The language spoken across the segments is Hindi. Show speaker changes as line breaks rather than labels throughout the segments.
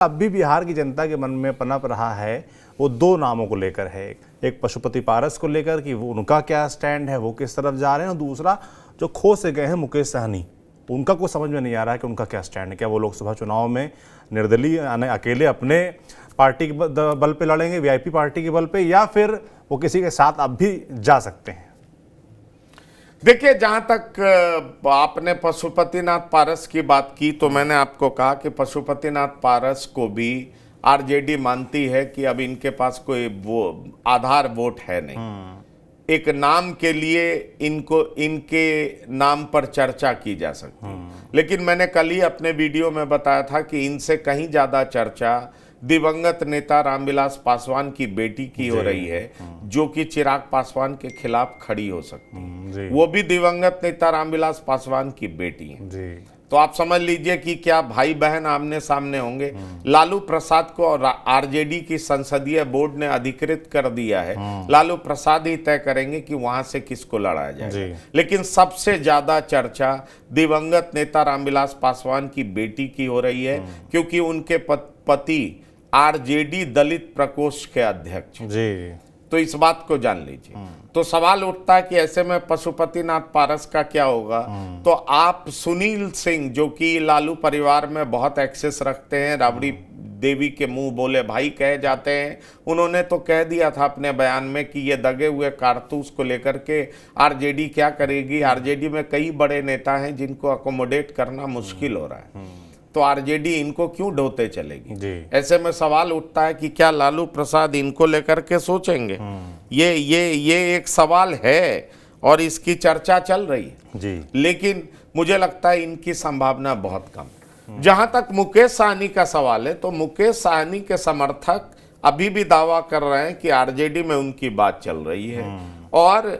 अब भी बिहार की जनता के मन में पनप रहा है वो दो नामों को लेकर है। एक पशुपति पारस को लेकर कि वो उनका क्या स्टैंड है, वो किस तरफ जा रहे हैं, और दूसरा जो खो से गए हैं मुकेश सहनी, उनका कुछ समझ में नहीं आ रहा है कि उनका क्या स्टैंड है। क्या वो लोकसभा चुनाव में निर्दलीय अकेले अपने पार्टी के बल पे लड़ेंगे, वीआईपी पार्टी के बल पे, या फिर वो किसी के साथ अब भी जा सकते हैं?
देखिए, जहां तक आपने पशुपतिनाथ पारस की बात की तो मैंने आपको कहा कि पशुपतिनाथ पारस को भी आरजेडी मानती है कि अब इनके पास कोई वो आधार वोट है नहीं। एक नाम के लिए इनको इनके नाम पर चर्चा की जा सकती है, लेकिन मैंने कल ही अपने वीडियो में बताया था कि इनसे कहीं ज्यादा चर्चा दिवंगत नेता रामविलास पासवान की बेटी की हो रही है, जो कि चिराग पासवान के खिलाफ खड़ी हो सकती है। वो भी दिवंगत नेता रामविलास पासवान की बेटी है
जी।
तो आप समझ लीजिए कि क्या भाई बहन आमने सामने होंगे। लालू प्रसाद को आरजेडी की संसदीय बोर्ड ने अधिकृत कर दिया है, लालू प्रसाद ही तय करेंगे कि वहां से किसको लड़ाया जाए। लेकिन सबसे ज्यादा चर्चा दिवंगत नेता रामविलास पासवान की बेटी की हो रही है, क्योंकि उनके पति आरजेडी दलित प्रकोष्ठ के अध्यक्ष जी। तो इस बात को जान लीजिए। तो सवाल उठता है कि ऐसे में पशुपतिनाथ पारस का क्या होगा। तो आप सुनील सिंह, जो कि लालू परिवार में बहुत एक्सेस रखते हैं, राबड़ी देवी के मुंह बोले भाई कहे जाते हैं, उन्होंने तो कह दिया था अपने बयान में कि ये दगे हुए कारतूस को लेकर के आरजेडी क्या करेगी। आरजेडी में कई बड़े नेता हैं जिनको अकोमोडेट करना मुश्किल हो रहा है, तो आरजेडी इनको क्यों ढोते चलेगी जी। ऐसे में सवाल उठता है कि क्या लालू प्रसाद इनको लेकर के सोचेंगे। ये एक सवाल है और इसकी चर्चा चल रही है जी। लेकिन मुझे लगता है इनकी संभावना बहुत कम। जहां तक मुकेश सहनी का सवाल है, तो मुकेश सहनी के समर्थक अभी भी दावा कर रहे हैं कि आरजेडी में उनकी बात चल रही है और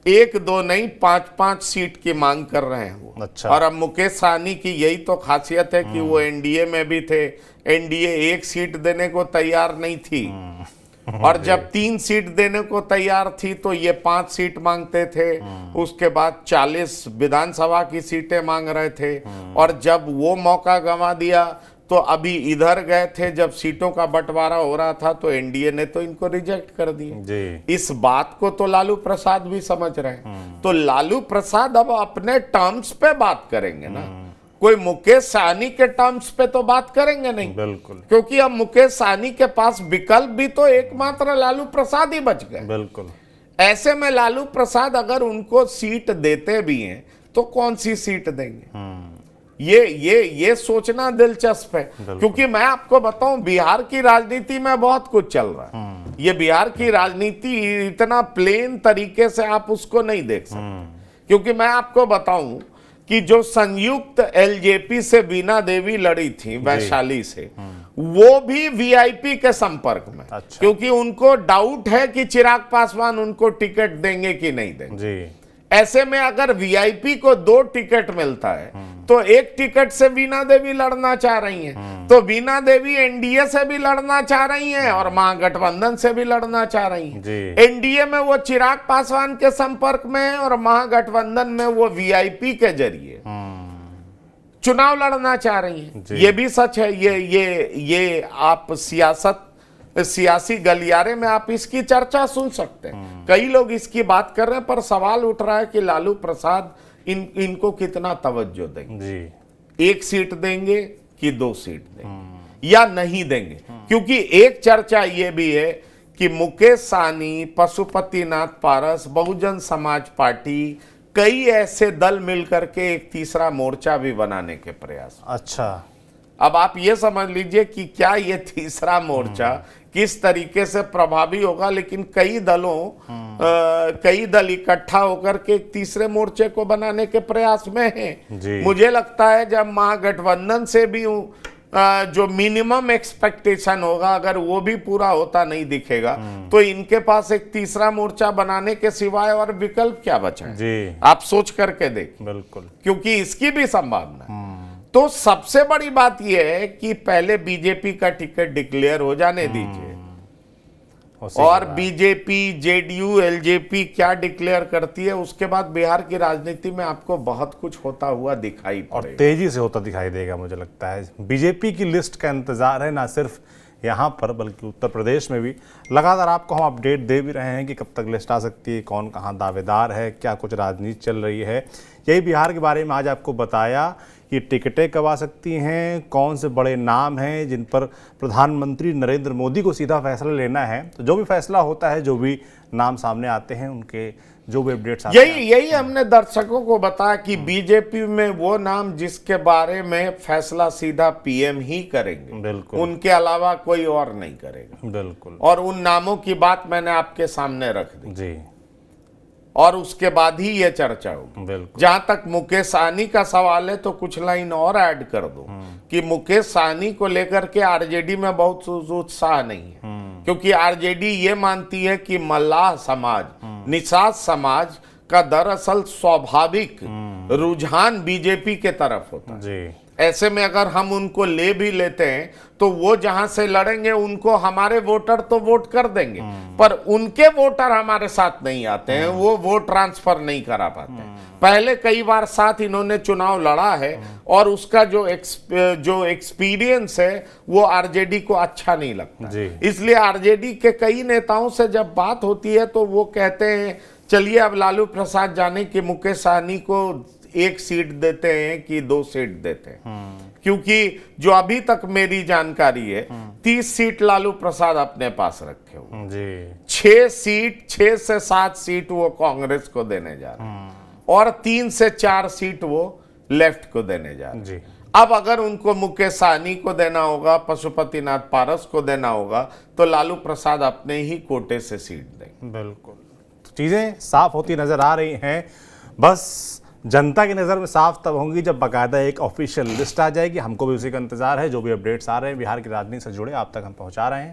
1-2 नहीं 5-5 सीट की मांग कर रहे हैं वो। अच्छा। और अब मुकेश सहनी की यही तो खासियत है कि वो एनडीए में भी थे, एनडीए 1 सीट देने को तैयार नहीं थी और जब 3 सीट देने को तैयार थी तो ये 5 सीट मांगते थे। उसके बाद 40 विधानसभा की सीटें मांग रहे थे और जब वो मौका गंवा दिया तो अभी इधर गए थे, जब सीटों का बंटवारा हो रहा था तो एनडीए ने तो इनको रिजेक्ट कर दिया। इस बात को तो लालू प्रसाद भी समझ रहे हैं। तो लालू प्रसाद अब अपने टर्म्स पे बात करेंगे ना, कोई मुकेश सहनी के टर्म्स पे तो बात करेंगे नहीं। बिल्कुल। क्योंकि अब मुकेश सहनी के पास विकल्प भी तो एकमात्र लालू प्रसाद ही बच गए। बिल्कुल। ऐसे में लालू प्रसाद अगर उनको सीट देते भी हैं तो कौन सी सीट देंगे, ये सोचना दिलचस्प है। क्योंकि मैं आपको बताऊं, बिहार की राजनीति में बहुत कुछ चल रहा है। ये बिहार की राजनीति इतना प्लेन तरीके से आप उसको नहीं देख सकते। क्योंकि मैं आपको बताऊं कि जो संयुक्त एलजेपी से बीना देवी लड़ी थी वैशाली से, वो भी वीआईपी के संपर्क में। अच्छा। क्योंकि उनको डाउट है कि चिराग पासवान उनको टिकट देंगे कि नहीं देंगे जी। ऐसे में अगर वीआईपी को 2 टिकट मिलता है तो 1 टिकट से बीना देवी लड़ना चाह रही हैं, तो बीना देवी एनडीए से भी लड़ना चाह रही हैं और महागठबंधन से भी लड़ना चाह रही हैं। एनडीए में वो चिराग पासवान के संपर्क में है और महागठबंधन में वो वीआईपी के जरिए चुनाव लड़ना चाह रही हैं। ये भी सच है। ये आप सियासी गलियारे में आप इसकी चर्चा सुन सकते हैं। कई लोग इसकी बात कर रहे हैं, पर सवाल उठ रहा है कि लालू प्रसाद इनको कितना तवज्जो देंगे जी। 1 सीट देंगे कि 2 सीट देंगे या नहीं देंगे। क्योंकि एक चर्चा ये भी है कि मुकेश सहनी, पशुपतिनाथ पारस, बहुजन समाज पार्टी, कई ऐसे दल मिलकर के एक तीसरा मोर्चा भी बनाने के प्रयास। अच्छा। अब आप ये समझ लीजिए कि क्या ये तीसरा मोर्चा किस तरीके से प्रभावी होगा। लेकिन कई दल इकट्ठा होकर के एक तीसरे मोर्चे को बनाने के प्रयास में हैं। मुझे लगता है जब महागठबंधन से भी जो मिनिमम एक्सपेक्टेशन होगा, अगर वो भी पूरा होता नहीं दिखेगा, तो इनके पास एक तीसरा मोर्चा बनाने के सिवाय और विकल्प क्या बचा है जी। आप सोच करके देख। बिल्कुल। क्योंकि इसकी भी संभावना। तो सबसे बड़ी बात यह है कि पहले बीजेपी का टिकट डिक्लेयर हो जाने दीजिए,
उसी के
और
बाद।
बीजेपी, जेडीयू, एलजेपी क्या डिक्लेयर करती है, उसके बाद बिहार की राजनीति में आपको बहुत कुछ होता हुआ दिखाई
और
पड़ेगा।
तेजी से होता दिखाई देगा मुझे लगता है। बीजेपी की लिस्ट का इंतजार है, ना सिर्फ यहाँ पर बल्कि उत्तर प्रदेश में भी। लगातार आपको हम अपडेट दे भी रहे हैं कि कब तक लिस्ट आ सकती है, कौन कहाँ दावेदार है, क्या कुछ राजनीति चल रही है। यही बिहार के बारे में आज आपको बताया कि टिकटें कब आ सकती हैं, कौन से बड़े नाम हैं जिन पर प्रधानमंत्री नरेंद्र मोदी को सीधा फैसला लेना है। तो जो भी फैसला होता है, जो भी नाम सामने आते हैं, उनके जो भी अपडेट्स आते हैं,
यही हमने दर्शकों को बताया कि बीजेपी में वो नाम जिसके बारे में फैसला सीधा पीएम ही करेंगे,
बिल्कुल
उनके अलावा कोई और नहीं करेगा।
बिल्कुल
और उन नामों की बात मैंने आपके सामने रख दी
जी,
और उसके बाद ही ये चर्चा होगी।
बिल्कुल
जहां तक मुकेश सहनी का सवाल है, तो कुछ लाइन और ऐड कर दो कि मुकेश सहनी को लेकर के आरजेडी में बहुत उत्साह नहीं है, क्योंकि आरजेडी ये मानती है कि मल्लाह समाज, निषाद समाज का दरअसल स्वाभाविक रुझान बीजेपी के तरफ होता है।
जी,
ऐसे में अगर हम उनको ले भी लेते हैं तो वो जहां से लड़ेंगे उनको हमारे वोटर तो वोट कर देंगे, पर उनके वोटर हमारे साथ नहीं आते हैं, वो वोट ट्रांसफर नहीं करा पाते हैं। पहले कई बार साथ इन्होंने चुनाव लड़ा है और उसका जो एक्सपीरियंस है वो आरजेडी को अच्छा नहीं लगता।
जी।
इसलिए आरजेडी के कई नेताओं से जब बात होती है तो वो कहते हैं चलिए अब लालू प्रसाद जाने कि मुकेश सहनी को 1 सीट देते हैं कि 2 सीट देते हैं, क्योंकि जो अभी तक मेरी जानकारी है 30 सीट लालू प्रसाद अपने पास रखे हुए,
जी,
6 से 7 सीट वो कांग्रेस को देने जा रहे हैं और 3 से 4 सीट वो लेफ्ट को देने जा रहे हैं।
जी,
अब अगर उनको मुकेश सहनी को देना होगा, पशुपतिनाथ पारस को देना होगा, तो लालू प्रसाद अपने ही कोटे से सीट देंगे।
बिल्कुल। तो चीज़ें साफ होती नजर आ रही हैं, बस जनता की नज़र में साफ तब होंगी जब बाकायदा एक ऑफिशियल लिस्ट आ जाएगी। हमको भी उसी का इंतजार है। जो भी अपडेट्स आ रहे हैं बिहार की राजनीति से जुड़े, आप तक हम पहुंचा रहे हैं।